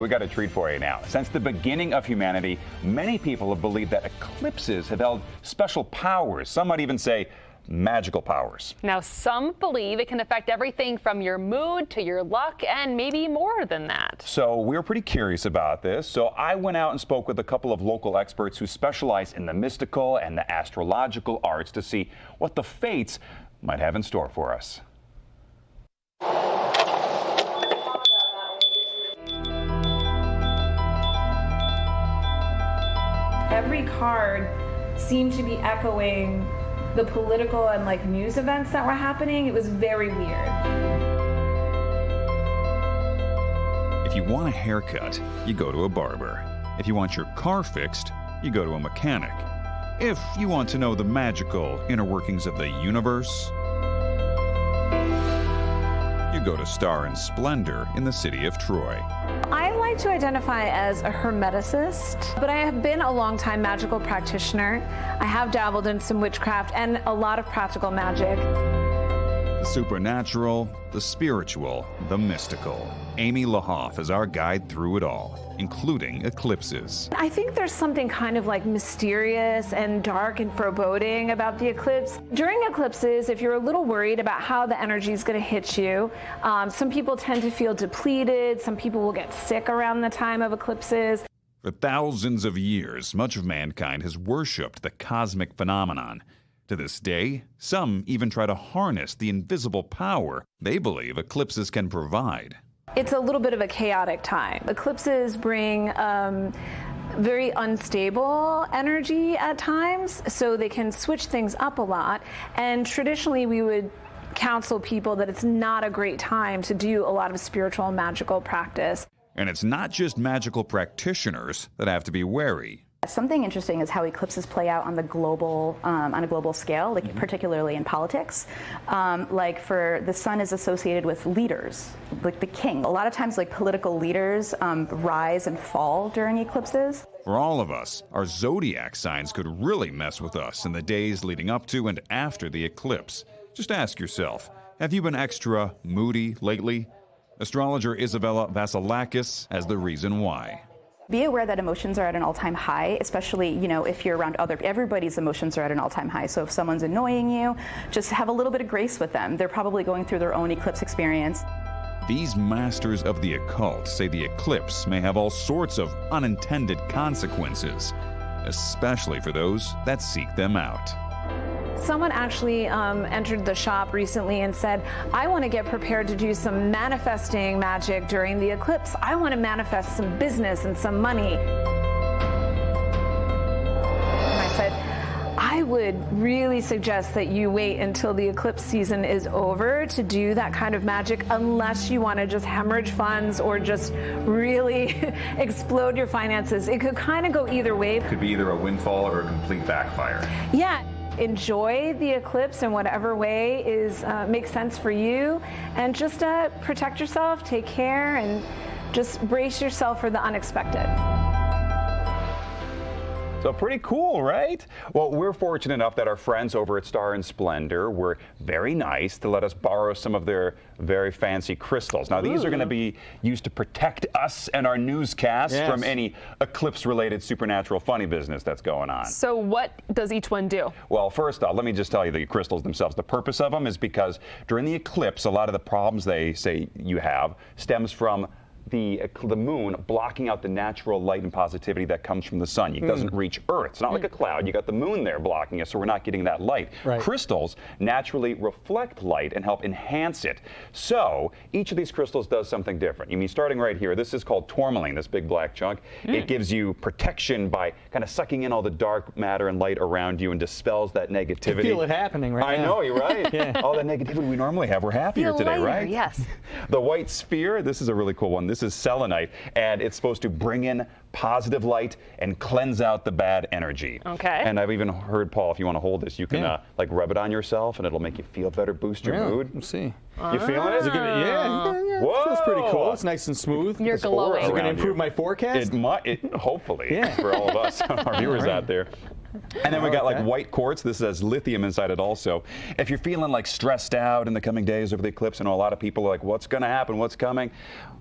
We got a treat for you now. Since the beginning of humanity, many people have believed that eclipses have held special powers. Some might even say magical powers. Now, some believe it can affect everything from your mood to your luck and maybe more than that. So we're pretty curious about this. So I went out and spoke with a couple of local experts who specialize in the mystical and the astrological arts to see what the fates might have in store for us. Every card seemed to be echoing the political and news events that were happening. It was very weird. If you want a haircut, you go to a barber. If you want your car fixed, you go to a mechanic. If you want to know the magical inner workings of the universe, you go to Star and Splendor in the city of Troy. I like to identify as a hermeticist, but I have been a long-time magical practitioner. I have dabbled in some witchcraft and a lot of practical magic. The supernatural, the spiritual, the mystical. Amy Lahoff is our guide through it all, including eclipses. I think there's something kind of mysterious and dark and foreboding about the eclipse. During eclipses, if you're a little worried about how the energy is going to hit you, some people tend to feel depleted. Some people will get sick around the time of eclipses. For thousands of years, much of mankind has worshipped the cosmic phenomenon. To this day, some even try to harness the invisible power they believe eclipses can provide. It's a little bit of a chaotic time. Eclipses bring very unstable energy at times, so they can switch things up a lot. And traditionally, we would counsel people that it's not a great time to do a lot of spiritual and magical practice. And it's not just magical practitioners that have to be wary. Something interesting is how eclipses play out on a global scale, particularly in politics. For the sun is associated with leaders, like the king. A lot of times, political leaders rise and fall during eclipses. For all of us, our zodiac signs could really mess with us in the days leading up to and after the eclipse. Just ask yourself, have you been extra moody lately? Astrologer Isabella Vasilakis has the reason why. Be aware that emotions are at an all-time high, especially, if you're around everybody's emotions are at an all-time high. So if someone's annoying you, just have a little bit of grace with them. They're probably going through their own eclipse experience. These masters of the occult say the eclipse may have all sorts of unintended consequences, especially for those that seek them out. Someone actually entered the shop recently and said, I want to get prepared to do some manifesting magic during the eclipse. I want to manifest some business and some money. And I said, I would really suggest that you wait until the eclipse season is over to do that kind of magic, unless you want to just hemorrhage funds or just really explode your finances. It could kind of go either way. It could be either a windfall or a complete backfire. Yeah. Enjoy the eclipse in whatever way makes sense for you, and just protect yourself, take care, and just brace yourself for the unexpected. So pretty cool, right? Well, we're fortunate enough that our friends over at Star and Splendor were very nice to let us borrow some of their very fancy crystals. Now, these are going to be used to protect us and our newscast from any eclipse-related supernatural funny business that's going on. So what does each one do? Well, first off, let me just tell you the crystals themselves. The purpose of them is because during the eclipse, a lot of the problems they say you have stems from the moon blocking out the natural light and positivity that comes from the sun. It doesn't reach Earth. It's not like a cloud. You got the moon there blocking us, so we're not getting that light. Right. Crystals naturally reflect light and help enhance it. So each of these crystals does something different. You mean starting right here, this is called tourmaline, this big black chunk. It gives you protection by kind of sucking in all the dark matter and light around you and dispels that negativity. I feel it happening right now. I know, you're right. All that negativity we normally have, we're happier today, lighter, right? Yes. The white sphere, this is a really cool one. This is selenite, and it's supposed to bring in positive light and cleanse out the bad energy. Okay. And I've even heard, Paul, if you want to hold this, you can like rub it on yourself, and it'll make you feel better, boost your mood. Let's see. You feeling it? Is it gonna, yeah. Whoa. Feels pretty cool. It's nice and smooth. You're glowing. Is it going to around improve you. my forecast? It might, hopefully, Yeah. for all of us, our viewers out there. And then we got like Okay. white quartz. This has lithium inside it also. If you're feeling like stressed out in the coming days over the eclipse, I know a lot of people are like, what's going to happen? What's coming?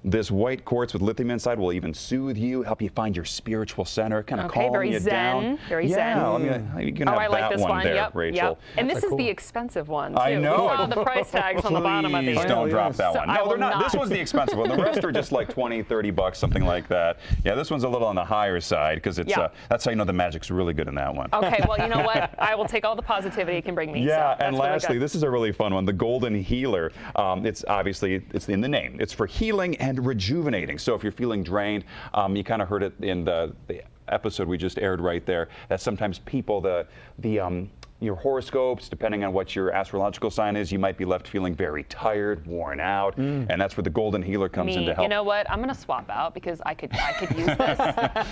This white quartz with lithium inside will even soothe you, help you find your spiritual center, kind of Okay, calm very you zen, down. very yeah, zen. You can Oh, have I like that this one. there, Yep, Rachel. yep. And this is cool. the expensive one, too. I know. We saw the price tags on the bottom of Please these. don't drop that So one. I No, will they're not. This not. one's the expensive one. The rest are just like 20, 30 bucks, something like that. Yeah, this one's a little on the higher side because it's Yeah. that's how you know the magic's really good in that one. Okay, well, you know what? I will take all the positivity it can bring me. Yeah, so that's and really lastly, good. this is a really fun one, the Golden Healer. It's obviously, it's in the name. It's for healing and rejuvenating. So if you're feeling drained, you kind of heard it in the episode we just aired right there, that sometimes people, your horoscopes, depending on what your astrological sign is, you might be left feeling very tired, worn out, and that's where the Golden Healer comes in to help. You know what? I'm going to swap out because I could use this.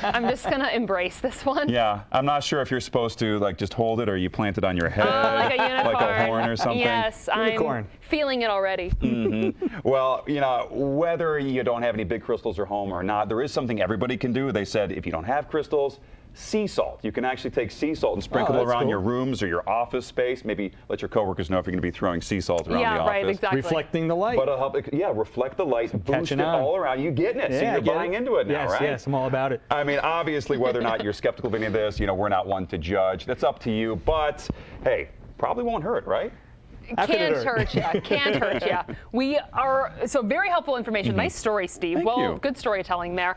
I'm just going to embrace this one. Yeah, I'm not sure if you're supposed to like just hold it or you plant it on your head, Like a unicorn. like a horn or something. Yes, Unicorn. I'm feeling it already. Well, you know, whether you don't have any big crystals at home or not, there is something everybody can do. They said if you don't have crystals, sea salt. You can actually take sea salt and sprinkle it that's around cool. your rooms or your office space. Maybe let your coworkers know if you're going to be throwing sea salt around the Yeah, office. right, exactly. Reflecting the light. But it'll help, reflect the light, boost catching it on. all around. You getting it? yeah, so I you're get buying into it now, yes, right? Yes, I'm all about it. I mean, obviously, whether or not you're skeptical of any of this, we're not one to judge. That's up to you. But hey, probably won't hurt, right? Can't hurt you. Can't hurt you. We are so very helpful information. Nice story, Steve. Thank well, you. good storytelling there.